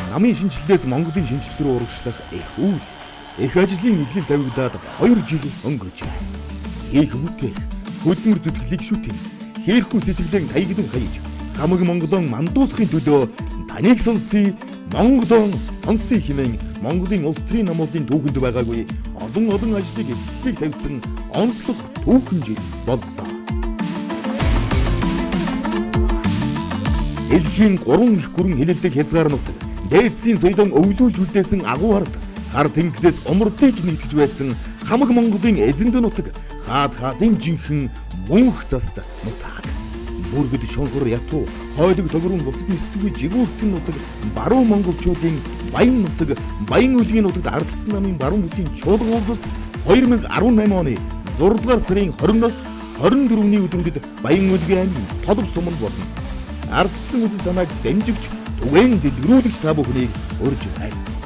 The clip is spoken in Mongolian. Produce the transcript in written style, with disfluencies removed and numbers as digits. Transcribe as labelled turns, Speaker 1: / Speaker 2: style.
Speaker 1: Намын шинжилгээс Монголын шинжилгээ рүү урагшлах их ажлын эхлэл тавигдаад 2 жил өнгөрч байна. Их үгээр хөдөлмөр зүтгэлийг шүтэн хэрхүү сэтгэлэн таягдан хаяж хамаг Монголон мандуулахын төлөө таныг сонсъё, Монголон сонсъё хэмээн Монголын улс төрийн намуудын түүхэнд байгаагүй олон ажлыг эхлэлийг тавьсан онцлог түүхэн жил боллоо. Дэлхийн 3 их гүрэн хилэлдэг хязгаарнууд дээдсийн соёлон өвлүүлж үлдээсэн агуурд хар тэнгисээс умрдыг нэгтгэж байсан хамаг Монголын эзэнт нутаг хаадын жинхэнэ мөнх заст нутаг. Бүргэд шонхор ятуу хойдог тогрон буцад нисдэггүй жигүүртэн нутаг баруун монголчуудын баян нутаг баян үлгийн нутагт ардсан намын баруун бүсийн чуулган уулзалт 2018 оны 6 дугаар сарын 20-оос 24-ний өдрүүдэд баян үлгийн аймгийн толб суманд болно. Ардсан үзэл санааг дамжигч түгээн дэлгэрүүлэгч та бүхнийг урьж байна.